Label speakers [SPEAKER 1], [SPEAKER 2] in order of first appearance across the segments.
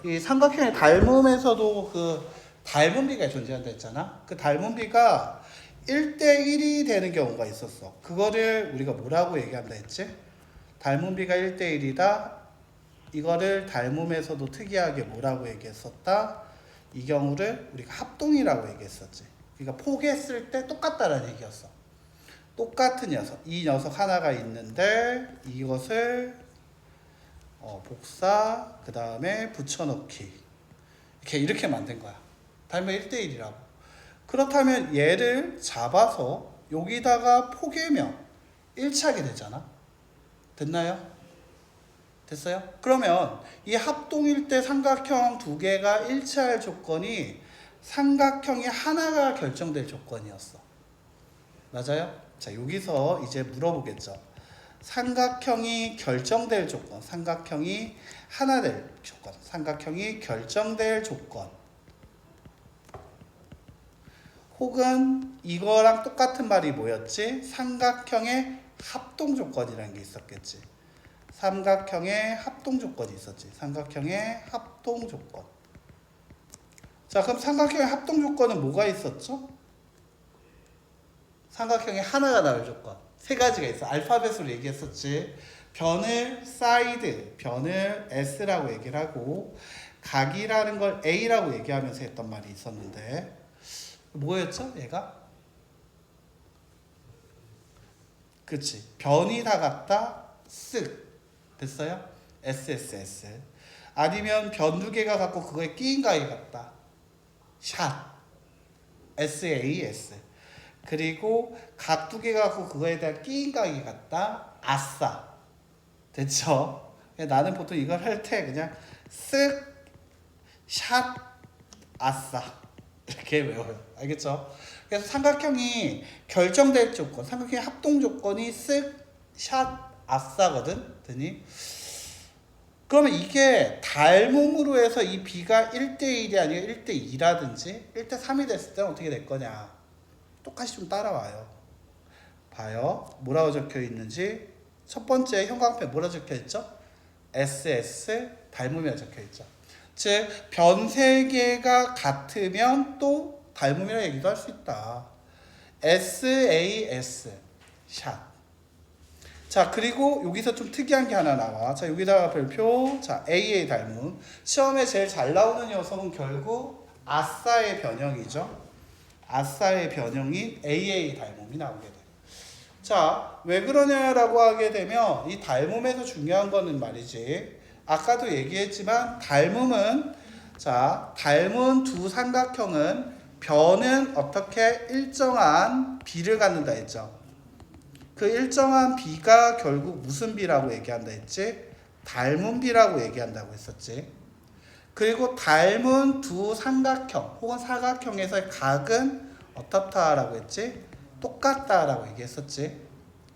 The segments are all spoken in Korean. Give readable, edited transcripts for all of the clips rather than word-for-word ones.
[SPEAKER 1] 이 삼각형의 닮음에서도 그 닮음비가 존재한다 했잖아. 그 닮음비가 1대1이 되는 경우가 있었어. 그거를 우리가 뭐라고 얘기한다 했지? 닮음비가 1대1이다. 이거를 닮음에서도 특이하게 뭐라고 얘기했었다? 이 경우를 우리가 합동이라고 얘기했었지. 그러니까 포개했을 때 똑같다라는 얘기였어. 똑같은 녀석, 이 녀석 하나가 있는데 이것을 복사, 그 다음에 붙여넣기 이렇게 만든 거야. 닮음 1대1이라고. 그렇다면 얘를 잡아서 여기다가 포개면 1차게 되잖아. 됐나요? 됐어요? 그러면 이 합동일 때 삼각형 두 개가 일치할 조건이 삼각형이 하나가 결정될 조건이었어. 맞아요? 자, 여기서 이제 물어보겠죠. 삼각형이 결정될 조건, 삼각형이 하나 될 조건, 삼각형이 결정될 조건, 혹은 이거랑 똑같은 말이 뭐였지? 삼각형의 합동 조건이라는 게 있었겠지. 삼각형의 합동 조건이 있었지. 삼각형의 합동 조건. 자, 그럼 삼각형의 합동 조건은 뭐가 있었죠? 삼각형의 하나가 나올 조건. 세 가지가 있어. 알파벳으로 얘기했었지. 변을 사이드, 변을 S라고 얘기를 하고, 각이라는 걸 A라고 얘기하면서 했던 말이 있었는데, 뭐였죠? 얘가? 그치. 변이 다 같다, 쓱. 됐어요? SSS. 아니면 변 두 개가 같고 그거에 끼인 가위 같다. 샷. SAS. 그리고 각 두 개가 갖고 그거에 대한 끼인 가위 같다. 아싸. 됐죠? 나는 보통 이걸 할 때 그냥 쓱, 샷, 아싸 이렇게 외워요. 알겠죠? 그래서 삼각형이 결정될 조건, 삼각형의 합동 조건이 쓱, 샷, 아싸거든. 드니? 그러면 이게 닮음으로 해서 이 B가 1대1이 아니라 1대2라든지 1대3이 됐을 때는 어떻게 될 거냐? 똑같이 좀 따라와요. 봐요. 뭐라고 적혀 있는지. 첫 번째 형광펜 뭐라고 적혀 있죠? SS 닮음이라고 적혀 있죠. 즉, 변 세 개가 같으면 또 닮음이라고 얘기도 할 수 있다. SAS 샷. 자, 그리고 여기서 좀 특이한 게 하나 나와. 자, 여기다가 별표. 자, AA 닮음. 시험에 제일 잘 나오는 녀석은 결국 아싸의 변형이죠. 아싸의 변형인 AA 닮음이 나오게 돼. 자, 왜 그러냐라고 하게 되면 이 닮음에서 중요한 거는 말이지. 아까도 얘기했지만 닮음은 자, 닮은 두 삼각형은 변은 어떻게 일정한 비를 갖는다 했죠. 그 일정한 비가 결국 무슨 비라고 얘기한다 했지? 닮은 비라고 얘기한다고 했었지. 그리고 닮은 두 삼각형 혹은 사각형에서의 각은 어떻다라고 했지? 똑같다라고 얘기했었지.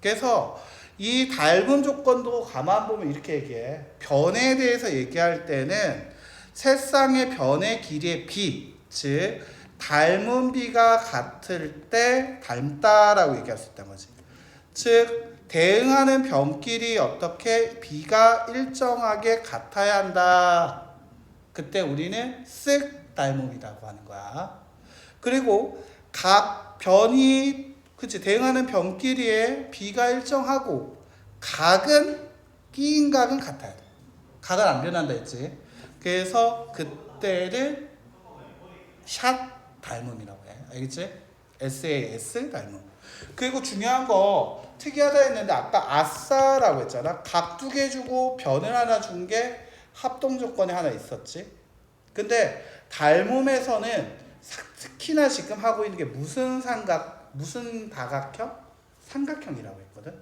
[SPEAKER 1] 그래서 이 닮은 조건도 가만 보면 이렇게 얘기해. 변에 대해서 얘기할 때는 세쌍의 변의 길이의 비, 즉 닮은 비가 같을 때 닮다라고 얘기할 수 있다는 거지. 즉 대응하는 변길이 어떻게 비가 일정하게 같아야 한다. 그때 우리는 쓱 닮음이라고 하는 거야. 그리고 각 변이 그치 대응하는 변길이에 비가 일정하고 각은 끼인 각은 같아야 돼. 각은 안 변한다 했지. 그래서 그때를 샷 닮음이라고 해. 알겠지? SAS 닮음. 그리고 중요한 거 특이하다 했는데 아까 아싸라고 했잖아. 각 두 개 주고 변을 하나 준 게 합동 조건에 하나 있었지. 근데 닮음에서는 특히나 지금 하고 있는 게 무슨 다각형? 삼각형이라고 했거든.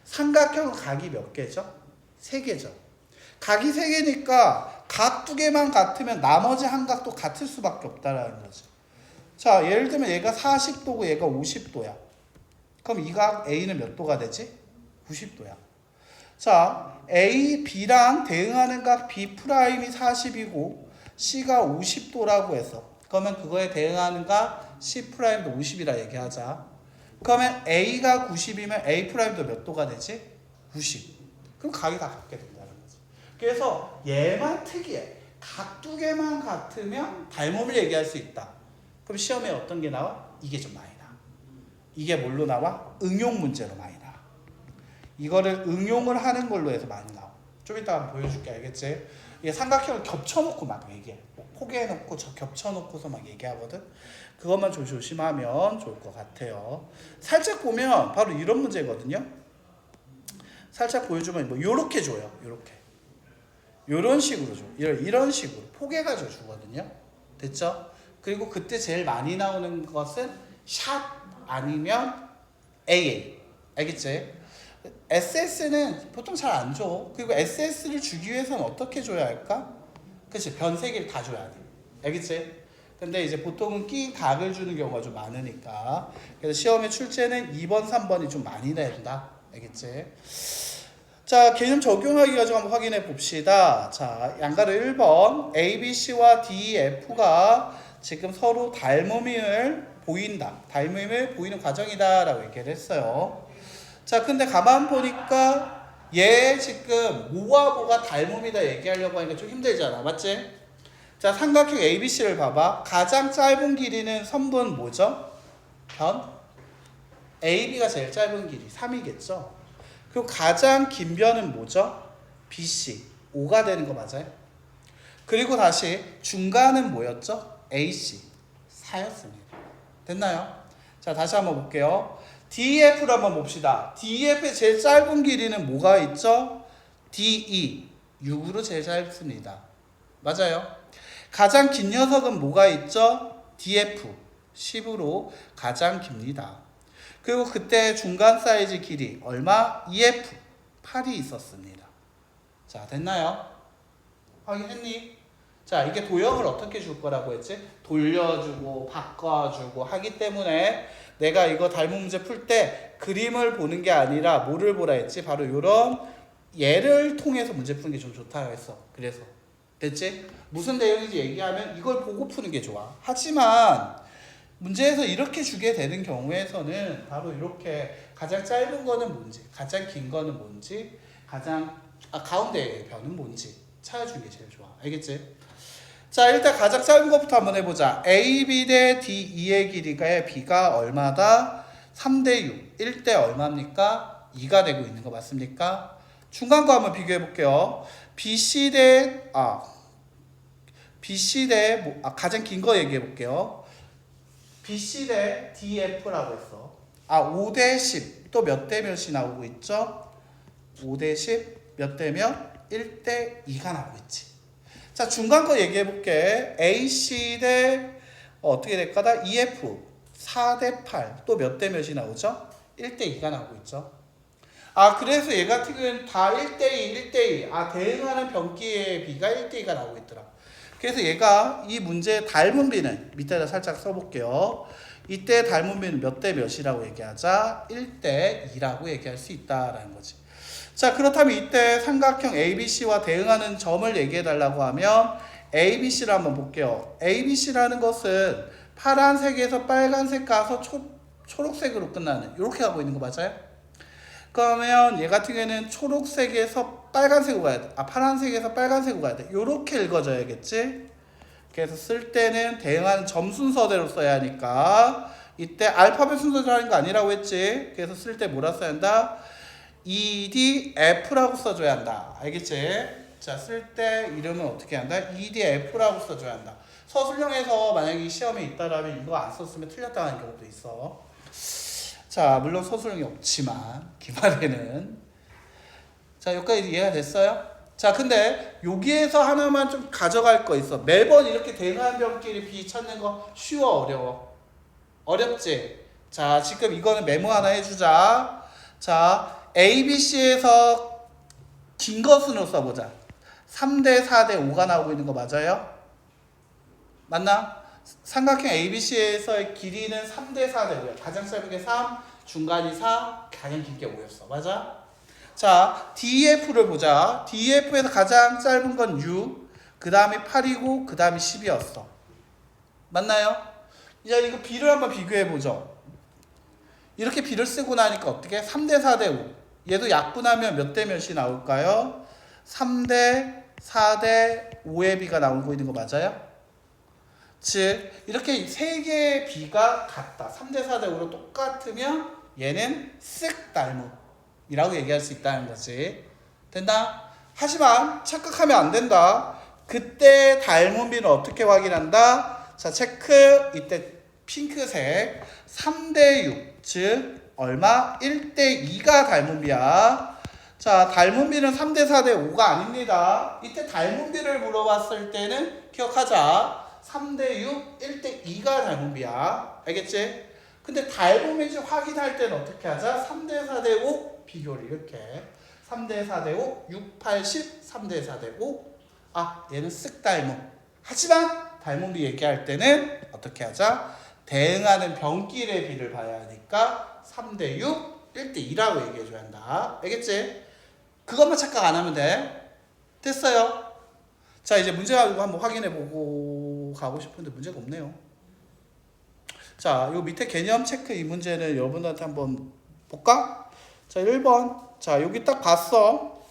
[SPEAKER 1] 삼각형은 각이 몇 개죠? 3개죠. 각이 3개니까 각 2개만 같으면 나머지 한 각도 같을 수밖에 없다라는 거지. 자, 예를 들면 얘가 40도고 얘가 50도야. 그럼 이 각 A는 몇 도가 되지? 90도야. 자, A, B랑 대응하는 각 B 프라임이 40이고 C가 50도라고 해서 그러면 그거에 대응하는 각 C 프라임도 50이라 얘기하자. 그러면 A가 90이면 A 프라임도 몇 도가 되지? 90. 그럼 각이 다 같게 된다는 거지. 그래서 얘만 특이해. 각 두 개만 같으면 닮음을 얘기할 수 있다. 그럼 시험에 어떤 게 나와? 이게 좀 많이 나와. 이게 뭘로 나와? 응용 문제로 많이 나와. 이거를 응용을 하는 걸로 해서 많이 나와. 좀 이따 한번 보여줄게. 알겠지? 이게 삼각형을 겹쳐놓고 막 얘기해. 포개해놓고 겹쳐놓고서 막 얘기하거든. 그것만 좀 조심하면 좋을 것 같아요. 살짝 보면 바로 이런 문제거든요. 살짝 보여주면 뭐 요렇게 줘요. 요렇게. 요런 식으로 줘. 이런 식으로 포개가지고 주거든요. 됐죠? 그리고 그때 제일 많이 나오는 것은 샷 아니면 AA. 알겠지? SS는 보통 잘 안 줘. 그리고 SS를 주기 위해서는 어떻게 줘야 할까? 그치? 변 3개를 다 줘야 돼. 알겠지? 근데 이제 보통은 낀 각을 주는 경우가 좀 많으니까. 그래서 시험의 출제는 2번, 3번이 좀 많이 된다. 알겠지? 자, 개념 적용하기 가지고 한번 확인해 봅시다. 자, 양가로 1번 A, B, C와 D, F가 지금 서로 닮음을 보인다. 닮음을 보이는 과정이다 라고 얘기를 했어요. 자, 근데 가만 보니까 얘 지금 뭐와 뭐가 닮음이다 얘기하려고 하니까 좀 힘들잖아. 맞지? 자, 삼각형 ABC를 봐봐. 가장 짧은 길이는 선분 뭐죠? 변? AB가 제일 짧은 길이 3이겠죠? 그리고 가장 긴 변은 뭐죠? BC 5가 되는 거 맞아요? 그리고 다시 중간은 뭐였죠? AC 4였습니다. 됐나요? 자, 다시 한번 볼게요. DEF를 한번 봅시다. DEF의 제일 짧은 길이는 뭐가 있죠? DE 6으로 제일 짧습니다. 맞아요? 가장 긴 녀석은 뭐가 있죠? DF 10으로 가장 깁니다. 그리고 그때 중간 사이즈 길이 얼마? EF 8이 있었습니다. 자, 됐나요? 확인했니? 자, 이게 도형을 어떻게 줄 거라고 했지? 돌려주고 바꿔주고 하기 때문에 내가 이거 닮은 문제 풀 때 그림을 보는 게 아니라 뭐를 보라 했지? 바로 이런 예를 통해서 문제 푸는 게 좀 좋다고 했어. 그래서 됐지? 무슨 내용인지 얘기하면 이걸 보고 푸는 게 좋아. 하지만 문제에서 이렇게 주게 되는 경우에서는 바로 이렇게 가장 짧은 거는 뭔지, 가장 긴 거는 뭔지, 가운데의 변은 뭔지 찾아주는 게 제일 좋아. 알겠지? 자, 일단 가장 짧은 것부터 한번 해보자. AB 대 DE의 길이가 B가 얼마다? 3대 6. 1대 얼마입니까? 2가 되고 있는 거 맞습니까? 중간 거 한번 비교해 볼게요. BC 대 가장 긴 거 얘기해 볼게요. BC 대 DF라고 했어. 5 대 10. 또 몇 대 몇이 나오고 있죠? 5 대 10. 몇 대 몇? 1 대 2가 나오고 있지. 자, 중간 거 얘기해 볼게. AC 대 어떻게 될까다? EF 4 대 8. 또 몇 대 몇이 나오죠? 1 대 2가 나오고 있죠. 그래서 얘 같은 경우는 다 1대2, 1대2. 대응하는 변기의 B가 1대2가 나오고 있더라. 그래서 얘가 이 문제의 닮은 B는 밑에다 살짝 써볼게요. 이때 닮은 B는 몇 대 몇이라고 얘기하자? 1대 2라고 얘기할 수 있다라는 거지. 자, 그렇다면 이때 삼각형 ABC와 대응하는 점을 얘기해달라고 하면 ABC를 한번 볼게요. ABC라는 것은 파란색에서 빨간색 가서 초록색으로 끝나는 이렇게 가고 있는 거 맞아요? 그러면 얘 같은 경우에는 초록색에서 빨간색으로 가야 돼. 파란색에서 빨간색으로 가야 돼. 이렇게 읽어줘야겠지? 그래서 쓸 때는 대응하는 점 순서대로 써야 하니까 이때 알파벳 순서대로 하는 거 아니라고 했지? 그래서 쓸 때 뭐라 써야 한다? EDF라고 써줘야 한다. 알겠지? 자, 쓸 때 이름은 어떻게 한다? EDF라고 써줘야 한다. 서술형에서 만약에 시험에 있다라면 이거 안 썼으면 틀렸다 하는 경우도 있어. 자, 물론 서술형이 없지만 기말에는 자, 여기까지 이해가 됐어요? 자, 근데 여기에서 하나만 좀 가져갈 거 있어. 매번 이렇게 대응하는 변끼리 B 찾는 거 쉬워, 어려워? 어렵지? 자, 지금 이거는 메모 하나 해주자. 자, ABC에서 긴 것으로 써보자. 3대 4대 5가 나오고 있는 거 맞아요? 맞나? 삼각형 ABC에서의 길이는 3대 4대 5야. 가장 짧은 게 3, 중간이 4, 가장 긴 게 5였어. 맞아? 자, DEF를 보자. DEF에서 가장 짧은 건 6, 그 다음에 8이고 그 다음에 10이었어. 맞나요? 이제 이거 B를 한번 비교해보죠. 이렇게 B를 쓰고 나니까 어떻게? 3대 4대 5. 얘도 약분하면 몇 대 몇이 나올까요? 3대 4대 5의 B가 나오고 있는 거 맞아요? 즉 이렇게 세 개의 B가 같다. 3대 4대 5로 똑같으면 얘는 쓱 닮음이라고 얘기할 수 있다는 거지. 된다? 하지만 착각하면 안 된다. 그때 닮은 B는 어떻게 확인한다? 자, 체크. 이때 핑크색 3대 6, 즉 얼마? 1대 2가 닮은 B야. 자, 닮은 B는 3대 4대 5가 아닙니다. 이때 닮은 B를 물어봤을 때는 기억하자. 3대 6, 1대 2가 닮은 B야. 알겠지? 근데 닮은 B인지 확인할 때는 어떻게 하자? 3대 4대 5 비교를 이렇게. 3대 4대 5, 6, 8, 10, 3대 4대 5. 아, 얘는 쓱 닮음. 하지만 닮은 B 얘기할 때는 어떻게 하자? 대응하는 변길의 B를 봐야 하니까 3대 6, 1대 2라고 얘기해줘야 한다. 알겠지? 그것만 착각 안 하면 돼. 됐어요? 자, 이제 문제 가지고 한번 확인해보고 가고 싶은데 문제가 없네요. 자, 요 밑에 개념 체크 이 문제는 여러분들한테 한번 볼까? 자, 1번. 자, 여기 딱 봤어.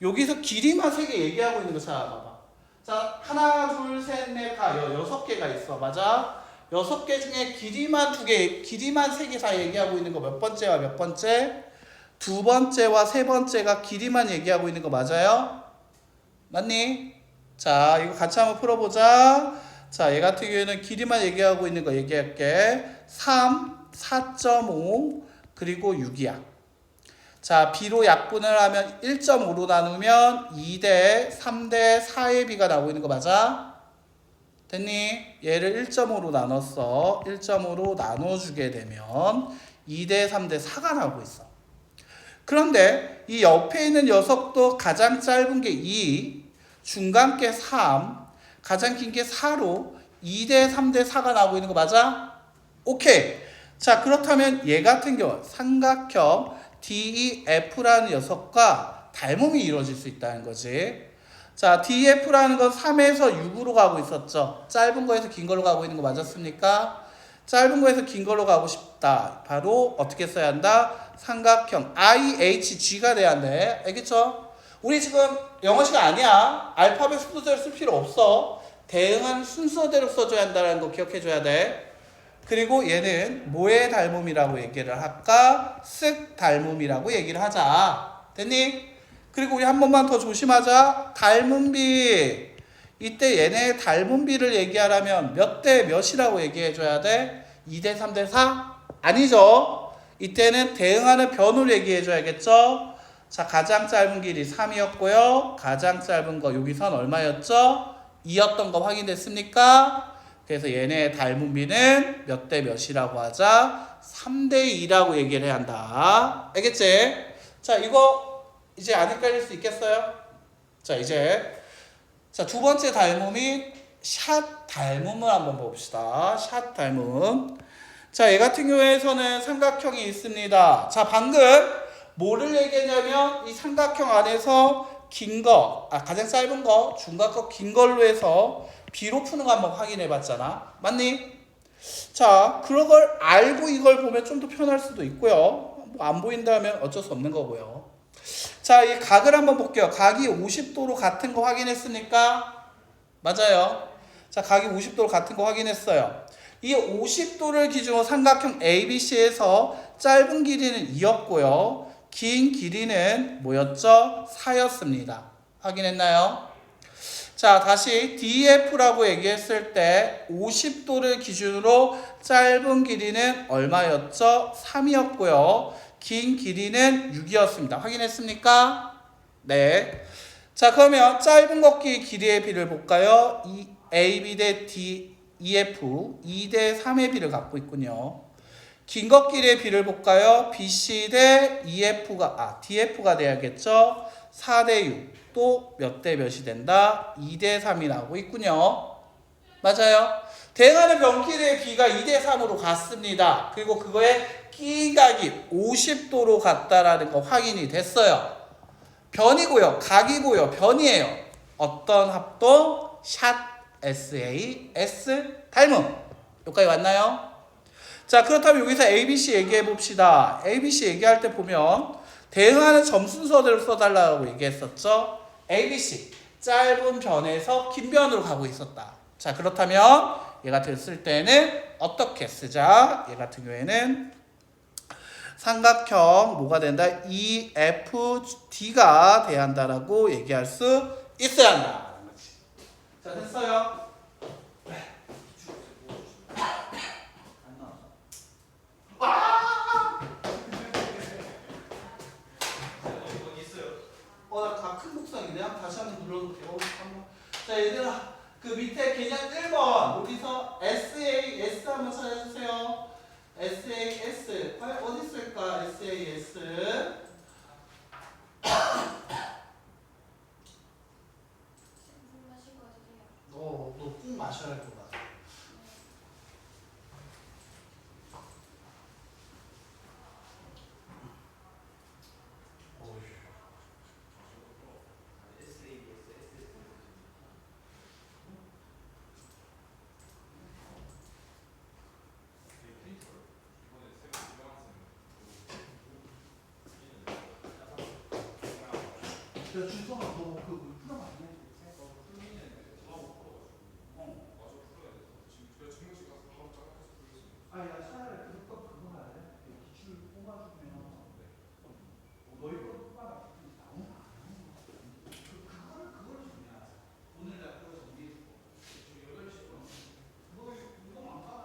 [SPEAKER 1] 여기서 길이만 3개 얘기하고 있는 거 찾아봐봐. 자, 하나, 둘, 셋, 넷, 다 6개가 있어. 맞아? 6개 중에 길이만 2개, 길이만 3개 다 얘기하고 있는 거 몇 번째와 몇 번째? 두 번째와 세 번째가 길이만 얘기하고 있는 거 맞아요? 맞니? 자, 이거 같이 한번 풀어보자. 자, 얘 같은 경우에는 길이만 얘기하고 있는 거 얘기할게. 3, 4.5, 그리고 6이야. 자, B로 약분을 하면 1.5로 나누면 2대 3대 4의 B가 나오고 있는 거 맞아? 됐니? 얘를 1.5로 나눴어. 1.5로 나눠주게 되면 2대 3대 4가 나오고 있어. 그런데 이 옆에 있는 녀석도 가장 짧은 게 2, 중간 게 3, 가장 긴 게 4로 2대 3대 4가 나오고 있는 거 맞아? 오케이. 자, 그렇다면 얘 같은 경우 삼각형 DEF라는 녀석과 닮음이 이루어질 수 있다는 거지. 자, DEF라는 건 3에서 6으로 가고 있었죠. 짧은 거에서 긴 걸로 가고 있는 거 맞았습니까? 짧은 거에서 긴 걸로 가고 싶다. 바로 어떻게 써야 한다? 삼각형 IHG가 돼야 돼. 알겠죠? 우리 지금 영어 시간 아니야. 알파벳 순서대로 쓸 필요 없어. 대응하는 순서대로 써줘야 한다는 거 기억해줘야 돼. 그리고 얘는 뭐의 닮음이라고 얘기를 할까? 쓱 닮음이라고 얘기를 하자. 됐니? 그리고 우리 한 번만 더 조심하자. 닮은 B. 이때 얘네 닮은 B를 얘기하려면 몇 대 몇이라고 얘기해줘야 돼? 2대 3대 4? 아니죠. 이때는 대응하는 변으로 얘기해줘야겠죠. 자, 가장 짧은 길이 3이었고요. 가장 짧은 거 여기선 얼마였죠? 2였던 거 확인됐습니까? 그래서 얘네 닮은 B는 몇 대 몇이라고 하자? 3대 2라고 얘기를 해야 한다. 알겠지? 자, 이거 이제 안 헷갈릴 수 있겠어요? 자, 이제 자, 두 번째 닮음이 샷 닮음을 한번 봅시다. 샷 닮음. 자, 얘 같은 경우에서는 삼각형이 있습니다. 자, 방금 뭐를 얘기했냐면 이 삼각형 안에서 긴 거, 가장 짧은 거, 중간 거, 긴 걸로 해서 B로 푸는 거 한번 확인해 봤잖아. 맞니? 자, 그런 걸 알고 이걸 보면 좀 더 편할 수도 있고요. 뭐 안 보인다면 어쩔 수 없는 거고요. 자, 이 각을 한번 볼게요. 각이 50도로 같은 거 확인했습니까? 맞아요. 자, 각이 50도로 같은 거 확인했어요. 이 50도를 기준으로 삼각형 ABC에서 짧은 길이는 2였고요. 긴 길이는 뭐였죠? 4였습니다. 확인했나요? 자, 다시 DF라고 얘기했을 때 50도를 기준으로 짧은 길이는 얼마였죠? 3이었고요. 긴 길이는 6이었습니다. 확인했습니까? 네. 자, 그러면 짧은 걷기 길이의 B를 볼까요? AB 대 EF 2대 3의 B를 갖고 있군요. 긴 걷기의 B를 볼까요? BC 대 DF가 돼야겠죠? 4대 6. 또 몇 대 몇이 된다? 2대 3이 나오고 있군요. 맞아요. 대응하는 변길의 B가 2대 3으로 갔습니다. 그리고 그거의 낀 각이 50도로 갔다라는 거 확인이 됐어요. 변이고요. 각이고요. 변이에요. 어떤 합동? 샷 SAS 닮음. 여기까지 왔나요? 자, 그렇다면 여기서 ABC 얘기해 봅시다. ABC 얘기할 때 보면 대응하는 점 순서대로 써달라고 얘기했었죠. ABC 짧은 변에서 긴 변으로 가고 있었다. 자, 그렇다면 얘 같은 쓸 때는 어떻게 쓰자? 얘 같은 경우에는 삼각형 뭐가 된다? EFD가 돼야 한다라고 얘기할 수 있어야 한다. 자, 됐어요. 나 큰 목상이네. 다시 한번 눌러도 돼요. 자, 얘들아, 그 밑에 개념 1번 여기서 SAS 한번 찾아주세요. SAS 과연 어디 있을까? SAS 너 꼭 마셔야 할 것 같아. 야, 준성아, 너그 풀어 봤냐? 아야, 차라리 그건 알아야 돼. 기출 뽑아주면 너희 거 뽑아라. 나오나? 그거를 정리하자. 오늘 나 그거 정리해주고. 8시 그거 안 받아.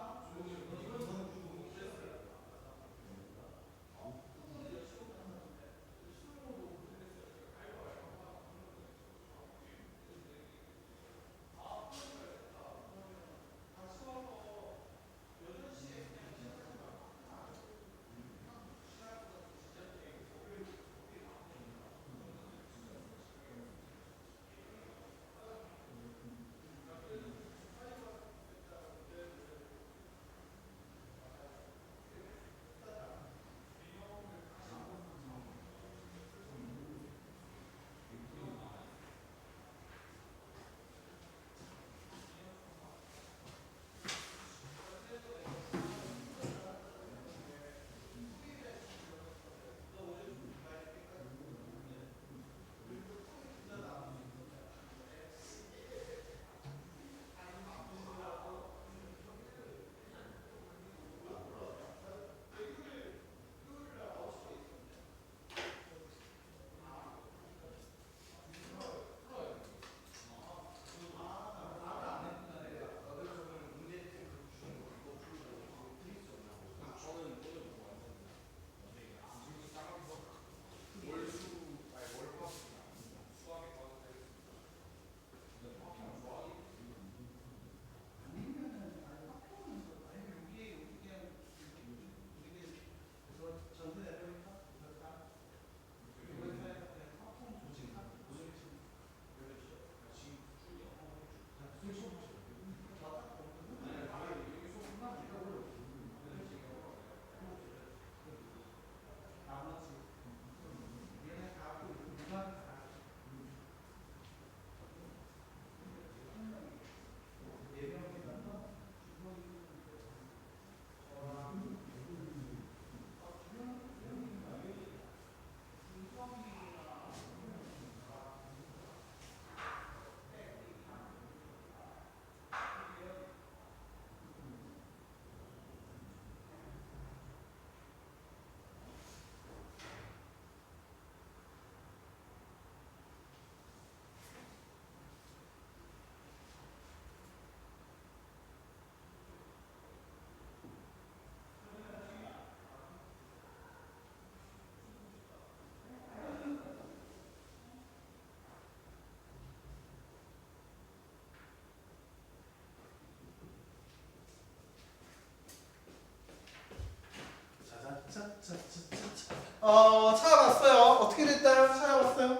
[SPEAKER 1] 찾아봤어요. 어떻게 됐나요? 찾아봤어요.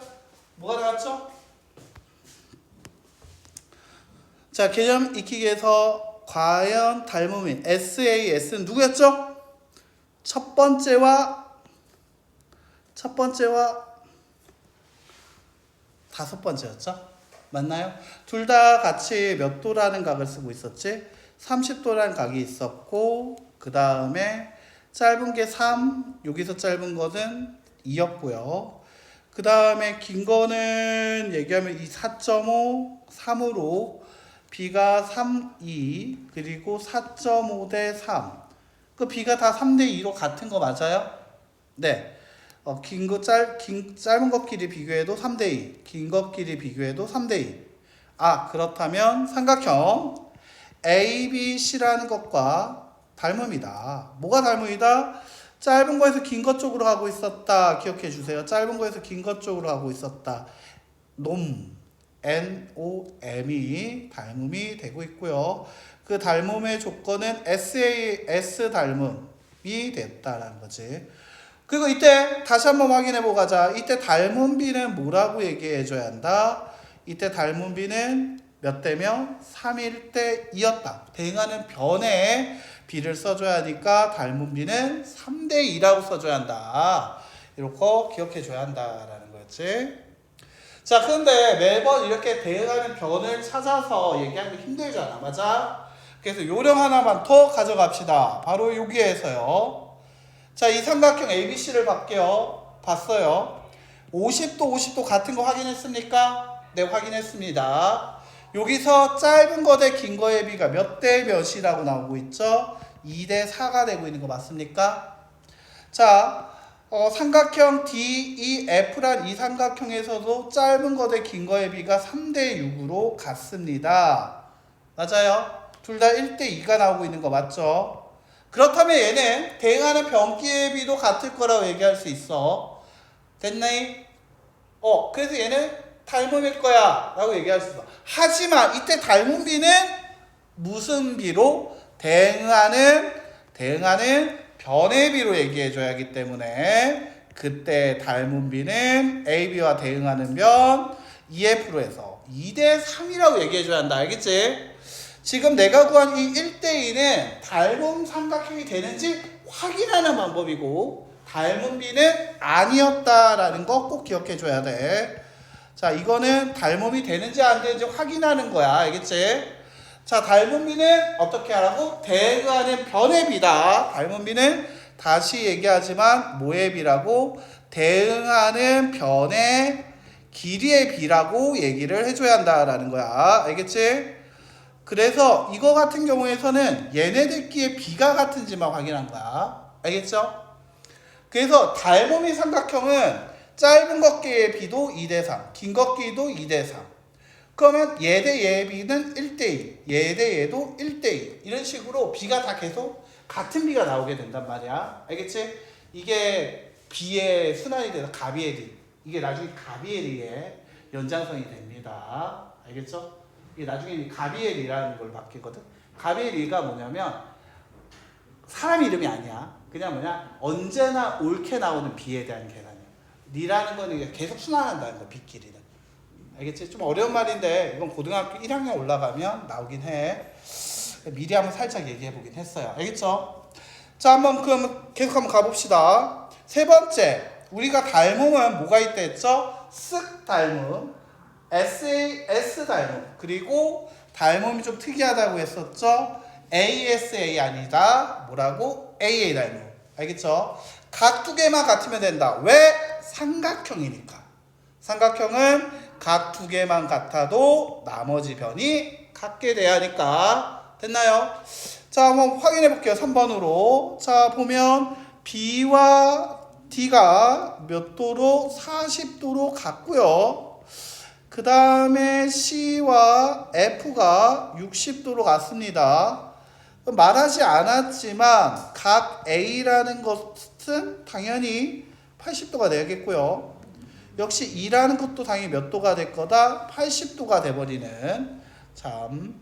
[SPEAKER 1] 뭐가 나왔죠? 자, 개념 익히기에서 과연 닮음인 SAS는 누구였죠? 첫 번째와 다섯 번째였죠? 맞나요? 둘 다 같이 몇 도라는 각을 쓰고 있었지? 30도라는 각이 있었고, 그 다음에 짧은 게 3, 여기서 짧은 거는 2였고요. 그 다음에 긴 거는 얘기하면 이 4.5, 3으로 B가 3, 2, 그리고 4.5 대 3. 그 B가 다 3 대 2로 같은 거 맞아요? 네. 짧은 것끼리 비교해도 3 대 2, 긴 것끼리 비교해도 3 대 2. 아, 그렇다면 삼각형 ABC라는 것과 닮음이다. 뭐가 닮음이다? 짧은 거에서 긴 것 쪽으로 가고 있었다. 기억해 주세요. 짧은 거에서 긴 것 쪽으로 가고 있었다. NOM이 닮음이 되고 있고요. 그 닮음의 조건은 S 닮음이 됐다라는 거지. 그리고 이때 다시 한번 확인해 보고 가자. 이때 닮은 B는 뭐라고 얘기해 줘야 한다? 이때 닮은 B는 몇 대면 3일 대 2였다. 대응하는 변에 B를 써줘야 하니까 닮은 B는 3대 2라고 써줘야 한다. 이렇게 기억해 줘야 한다라는 거였지. 자, 근데 매번 이렇게 대응하는 변을 찾아서 얘기하는 게 힘들잖아. 맞아? 그래서 요령 하나만 더 가져갑시다. 바로 여기에서요. 자, 이 삼각형 ABC를 봤어요. 50도 50도 같은 거 확인했습니까? 네, 확인했습니다. 여기서 짧은 거 대 긴 거의 비가 몇 대 몇이라고 나오고 있죠? 2대 4가 되고 있는 거 맞습니까? 자, 삼각형 DEF란 이 삼각형에서도 짧은 거 대 긴 거의 비가 3대 6으로 같습니다. 맞아요? 둘 다 1대 2가 나오고 있는 거 맞죠? 그렇다면 얘는 대응하는 변기의 비도 같을 거라고 얘기할 수 있어. 됐나이? 그래서 얘는 닮음일 거야 라고 얘기할 수 있어. 하지만 이때 닮은 비는 무슨 비로? 대응하는 변의 비로 얘기해 줘야 하기 때문에 그때 닮은 비는 AB와 대응하는 변 EF로 해서 2대 3이라고 얘기해 줘야 한다. 알겠지? 지금 내가 구한 이 1대2는 닮은 삼각형이 되는지 확인하는 방법이고 닮은 B는 아니었다라는 거 꼭 기억해 줘야 돼. 자, 이거는 닮음이 되는지 안 되는지 확인하는 거야. 알겠지? 자, 닮은 B는 어떻게 하라고? 대응하는 변의 B다. 닮은 B는 다시 얘기하지만 뭐의 B라고? 대응하는 변의 길이의 B라고 얘기를 해줘야 한다라는 거야. 알겠지? 그래서 이거 같은 경우에서는 얘네들끼리의 비가 같은지만 확인한 거야. 알겠죠? 그래서 닮음이 삼각형은 짧은 것끼리의 비도 2대 3, 긴 것끼리도 2대 3. 그러면 얘 대 얘의 비는 1대 2, 얘 대 얘도 1대 2. 이런 식으로 비가 다 계속 같은 비가 나오게 된단 말이야. 알겠지? 이게 비의 순환이 돼서 가비에리. 이게 나중에 가비에리의 연장선이 됩니다. 알겠죠? 이게 나중에 가비엘이라는 걸 바뀌거든. 가비엘이가 뭐냐면 사람 이름이 아니야. 그냥 언제나 옳게 나오는 비에 대한 계산이야. 리라는 거는 계속 순환한다는 거야. 비끼리는. 알겠지? 좀 어려운 말인데 이건 고등학교 1학년 올라가면 나오긴 해. 미리 한번 살짝 얘기해 보긴 했어요. 알겠죠? 자, 그럼 계속 한번 가봅시다. 세 번째, 우리가 닮음은 뭐가 있다 했죠? 쓱 닮음, SAS 닮음, 그리고 닮음이 좀 특이하다고 했었죠? ASA 아니다. 뭐라고? AA 닮음. 알겠죠? 각 두 개만 같으면 된다. 왜? 삼각형이니까. 삼각형은 각 두 개만 같아도 나머지 변이 같게 돼야 하니까. 됐나요? 자, 한번 확인해 볼게요. 3번으로. 자, 보면 B와 D가 몇 도로? 40도로 같고요. 그 다음에 C와 F가 60도로 같습니다. 말하지 않았지만 각 A라는 것은 당연히 80도가 되겠고요. 역시 E라는 것도 당연히 몇 도가 될 거다? 80도가 돼버리는. 참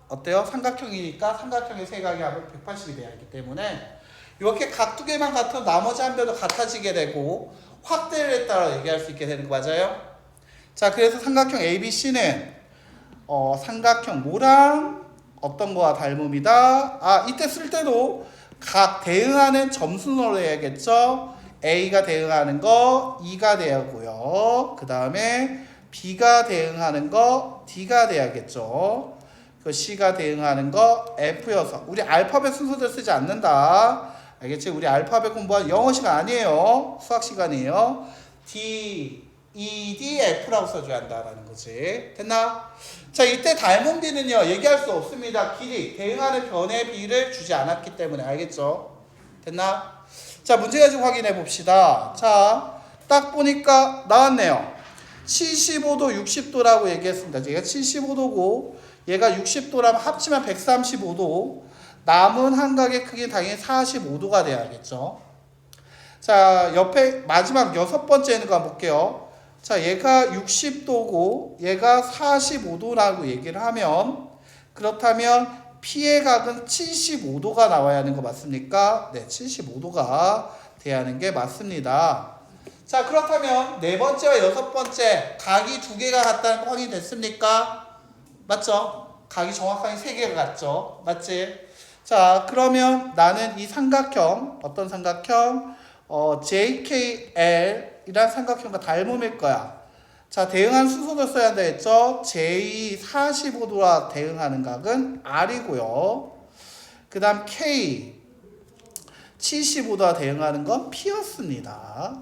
[SPEAKER 1] 어때요? 삼각형이니까 삼각형의 세각이 합은 180이 돼야 하기 때문에 이렇게 각 두 개만 같으면 나머지 한 변도 같아지게 되고 확대를 했다고 얘기할 수 있게 되는 거 맞아요? 자, 그래서 삼각형 ABC는 삼각형 뭐랑 어떤 거와 닮음이다. 아, 이때 쓸 때도 각 대응하는 점수로 해야겠죠. A가 대응하는 거 E가 되고요. 그 다음에 B가 대응하는 거 D가 돼야겠죠. 그 C가 대응하는 거 F여서 우리 알파벳 순서대로 쓰지 않는다. 알겠지? 우리 알파벳 공부한 영어 시간 아니에요. 수학 시간이에요. D, E, D, F라고 써줘야 한다라는 거지. 됐나? 자, 이때 닮은 비는요, 얘기할 수 없습니다. 길이, 대응하는 변의 비를 주지 않았기 때문에. 알겠죠? 됐나? 자, 문제 가지고 확인해 봅시다. 자, 딱 보니까 나왔네요. 75도, 60도라고 얘기했습니다. 얘가 75도고, 얘가 60도라면 합치면 135도. 남은 한각의 크기는 당연히 45도가 돼야겠죠. 자, 옆에 마지막 6번째는 가볼게요. 자, 얘가 60도고 얘가 45도라고 얘기를 하면, 그렇다면 P의 각은 75도가 나와야 하는 거 맞습니까? 네, 75도가 돼야 하는 게 맞습니다. 자, 그렇다면 네 번째와 여섯 번째 각이 두 개가 같다는 거 확인됐습니까? 맞죠? 각이 정확하게 세 개가 같죠? 맞지? 자, 그러면 나는 이 삼각형, 어떤 삼각형? JKL 이란 삼각형과 닮음일 거야. 자, 대응한 순서도 써야 한다 했죠? J 45도와 대응하는 각은 R이고요. 그 다음 K 75도와 대응하는 건 P였습니다.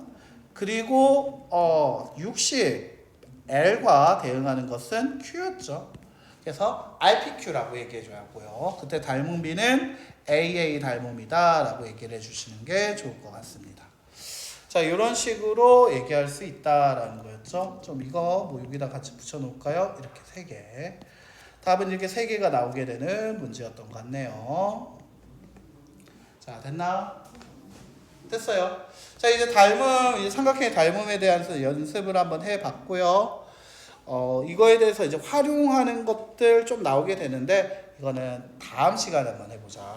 [SPEAKER 1] 그리고 60L과 대응하는 것은 Q였죠. 그래서 RPQ라고 얘기해줘야 하고요. 그때 닮은 비는 AA 닮음이다 라고 얘기를 해주시는 게 좋을 것 같습니다. 자, 이런 식으로 얘기할 수 있다라는 거였죠. 좀 이거 뭐 여기다 같이 붙여놓을까요? 이렇게 3개. 답은 이렇게 3개가 나오게 되는 문제였던 것 같네요. 자, 됐나? 됐어요. 자, 이제 이제 삼각형의 닮음에 대한 연습을 한번 해봤고요. 이거에 대해서 이제 활용하는 것들 좀 나오게 되는데, 이거는 다음 시간에 한번 해보자.